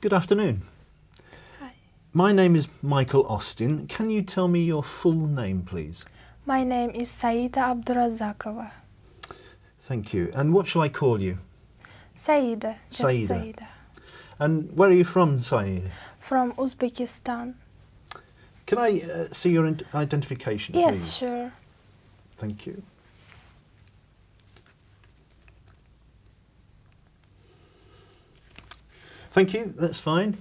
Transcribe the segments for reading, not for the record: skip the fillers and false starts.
Good afternoon. Hi. My name is Michael Austin. Can you tell me your full name, please? My name is Saida Abdurazakova. Thank you. And what shall I call you? Saida, just Saida. Saida. And where are you from, Saida? From Uzbekistan. Can I see your identification, Yes, please? sure. Thank you. Thank you, that's fine.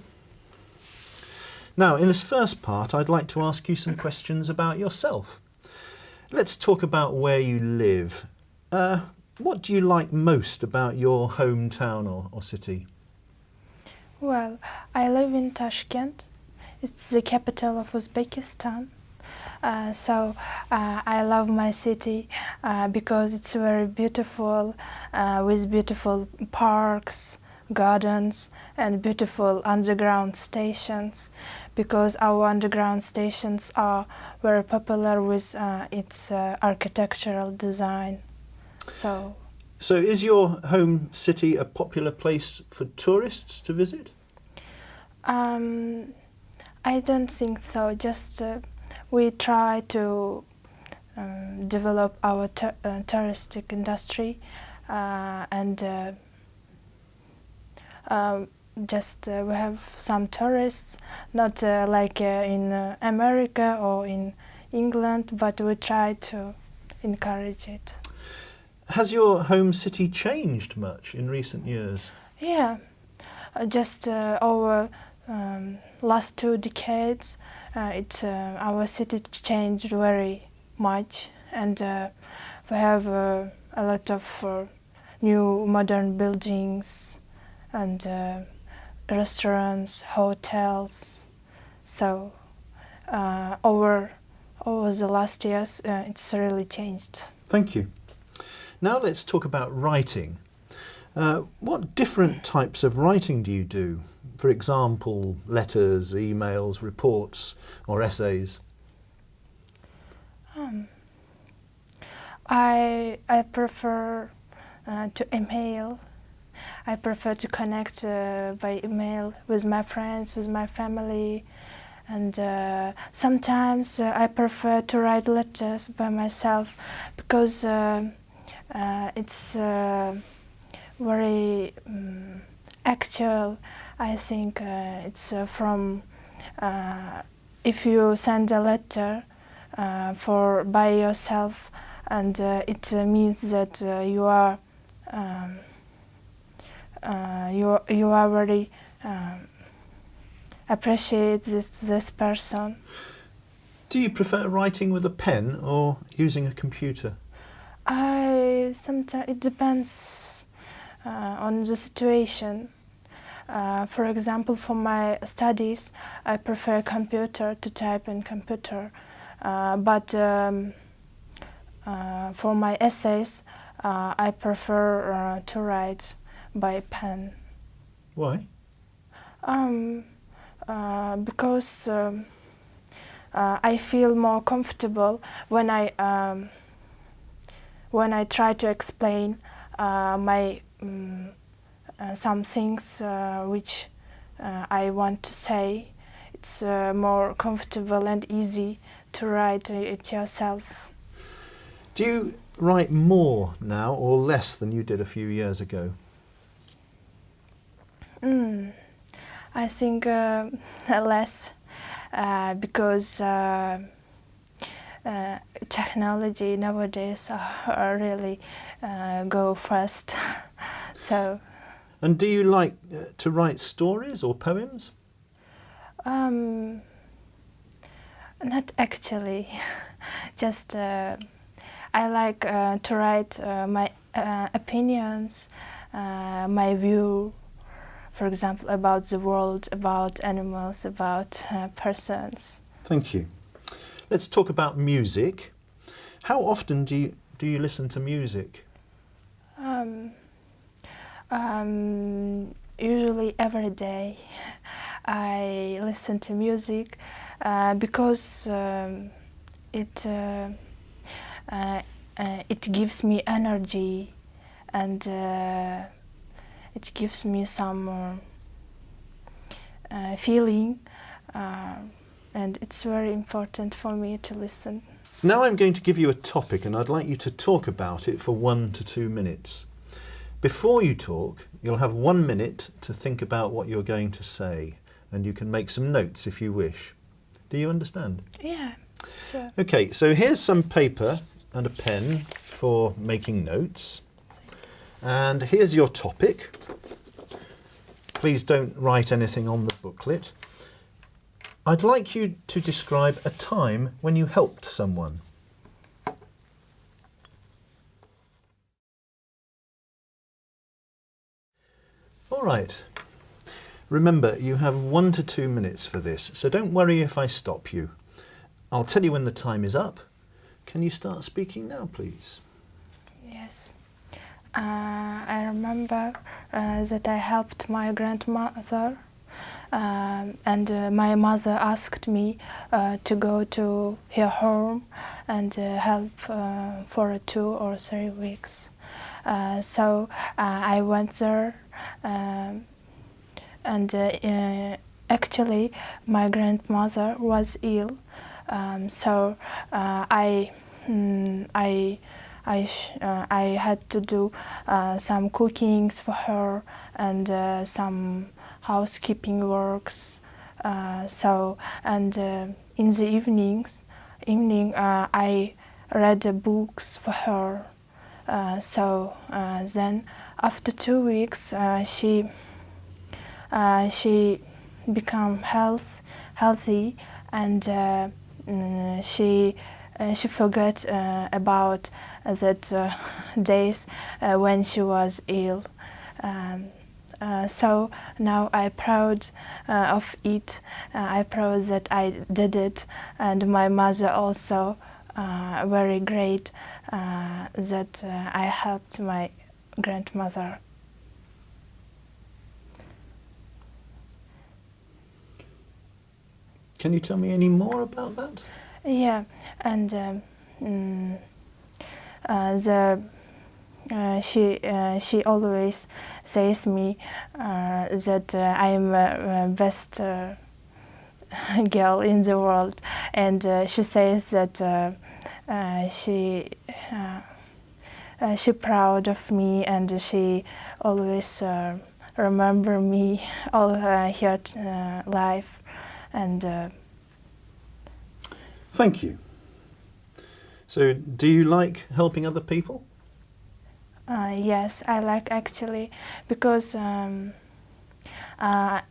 Now, in this first part, I'd like to ask you some questions about yourself. Let's talk about where you live. What do you like most about your hometown or city? Well, I live in Tashkent. It's the capital of Uzbekistan. I love my city because it's very beautiful, with beautiful parks, gardens, and beautiful underground stations, because our underground stations are very popular with its architectural design. So is your home city a popular place for tourists to visit? I don't think so. Just we try to develop our touristic industry and we have some tourists, not like in America or in England, but we try to encourage it. Has your home city changed much in recent years? Yeah, just over last 2 decades, our city changed very much, and we have a lot of new modern buildings and restaurants, hotels. So over the last years, it's really changed. Thank you. Now let's talk about writing. What different types of writing do you do? For example, letters, emails, reports, or essays? I prefer to email. I prefer to connect by email with my friends, with my family, and sometimes I prefer to write letters by myself because it's very actual. I think it's from if you send a letter by yourself, and it means that you are very appreciate this person. Do you prefer writing with a pen or using a computer? Sometimes it depends on the situation. For example, for my studies, I prefer computer, to type in computer. But for my essays, I prefer to write by pen. Why? Because I feel more comfortable when I try to explain my some things which I want to say. It's more comfortable and easy to write it yourself. Do you write more now or less than you did a few years ago? I think less because technology nowadays are really go fast. So. And do you like to write stories or poems? Not actually. Just I like to write my opinions, my view, for example, about the world, about animals, about persons. Thank you. Let's talk about music. How often do you listen to music? Usually every day I listen to music because it gives me energy, and it gives me some feeling, and it's very important for me to listen. Now I'm going to give you a topic and I'd like you to talk about it for 1 to 2 minutes. Before you talk, you'll have 1 minute to think about what you're going to say, and you can make some notes if you wish. Do you understand? Yeah, sure. Okay, so here's some paper and a pen for making notes. And here's your topic. Please don't write anything on the booklet. I'd like you to describe a time when you helped someone. All right. Remember, you have 1 to 2 minutes for this, so don't worry if I stop you. I'll tell you when the time is up. Can you start speaking now, please? Yes. I remember that I helped my grandmother, and my mother asked me to go to her home and help for 2 or 3 weeks. So I went there, and actually my grandmother was ill, so I had to do some cookings for her and some housekeeping works. In the evening I read books for her. Then after 2 weeks she became healthy, and she forgot about that days when she was ill. So now I'm proud of it. I'm proud that I did it, and my mother also very great that I helped my grandmother. Can you tell me any more about that? Yeah, and she always says me that I am best girl in the world, and she says that she proud of me, and she always remember me all her life, and. Thank you. So, do you like helping other people? Yes, I like actually, because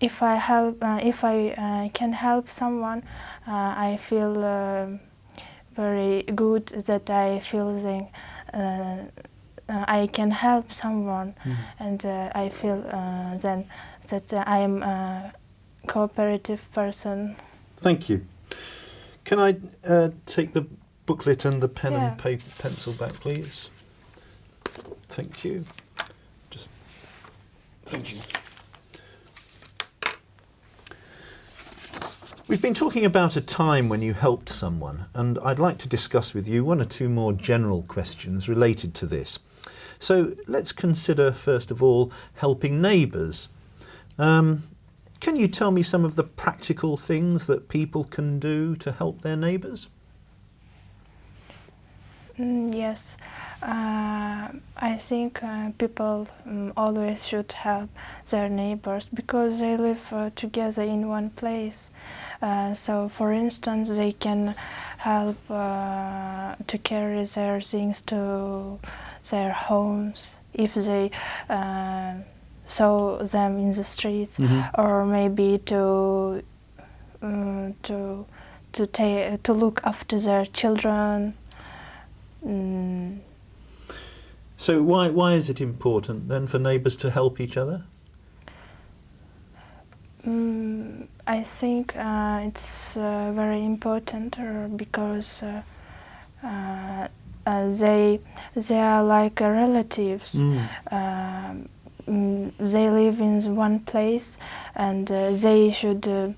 if I can help someone, I feel very good that I feel I can help someone, and I feel then that I am a cooperative person. Thank you. Can I take the booklet and the pen Yeah. and paper, pencil back, please? Thank you. Thank you. We've been talking about a time when you helped someone, and I'd like to discuss with you 1 or 2 more general questions related to this. So let's consider, first of all, helping neighbours. Can you tell me some of the practical things that people can do to help their neighbours? Yes, I think people always should help their neighbors because they live together in one place. So, for instance, they can help to carry their things to their homes if they saw them in the streets, or maybe to look after their children. So why is it important then for neighbours to help each other? I think it's very important because they are like relatives. They live in one place, and they should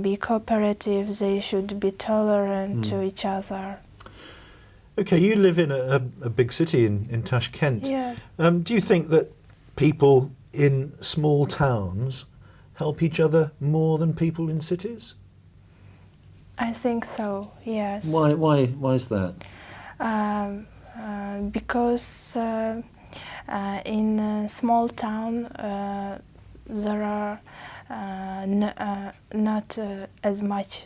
be cooperative. They should be tolerant to each other. Okay, you live in a big city in Tashkent. Yeah. Do you think that people in small towns help each other more than people in cities? I think so, yes. Why is that? Because in a small town there are not as much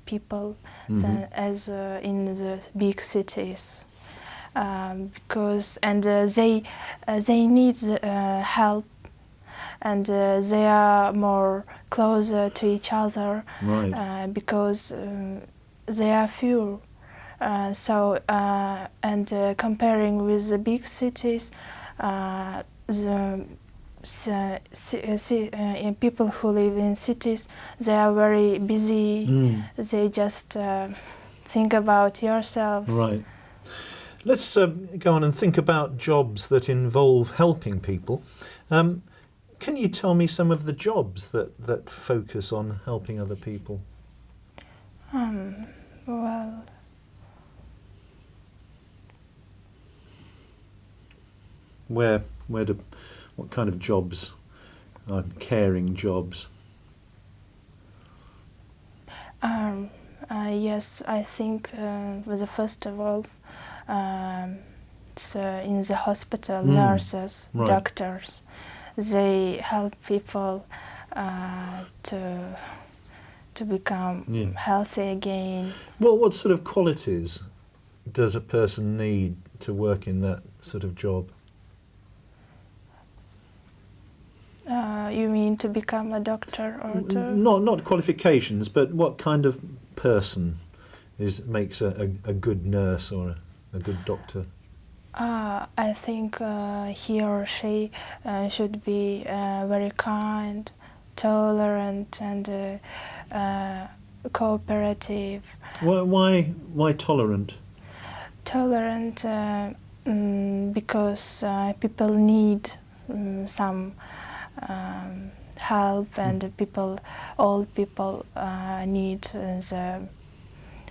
people as in the big cities. Because they need help, and they are more closer to each other, Right. because they are few. Comparing with the big cities, people who live in cities, they are very busy. They just think about yourselves. Right. Let's go on and think about jobs that involve helping people. Can you tell me some of the jobs that focus on helping other people? Well, What kind of jobs are caring jobs? yes, I think first of all, it's in the hospital, nurses, right. doctors. They help people to become healthy again. What sort of qualities does a person need to work in that sort of job? You mean to become a doctor or to? Not qualifications, but what kind of person makes a good nurse or a good doctor? I think he or she should be very kind, tolerant, and cooperative. Why tolerant? Tolerant because people need some help, and all people need the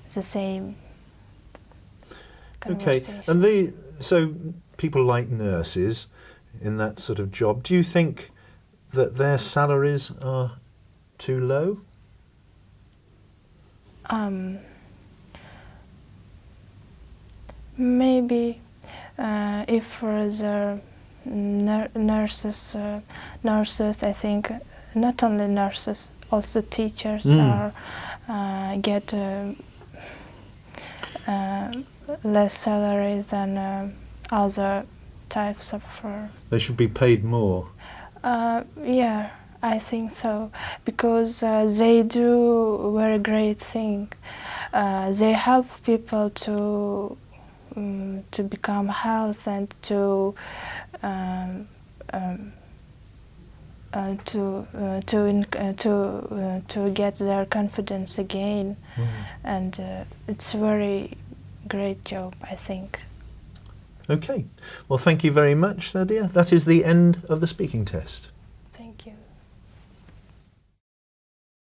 same conversation. Okay, and so people like nurses in that sort of job, do you think that their salaries are too low? Maybe if for the nurses, I think not only nurses, also teachers get less salaries than other types of. They should be paid more. Yeah, I think so, because they do very great thing. They help people to become healthy and to get their confidence again, and it's a very great job, I think. Okay, well, thank you very much, Nadia. That is the end of the speaking test.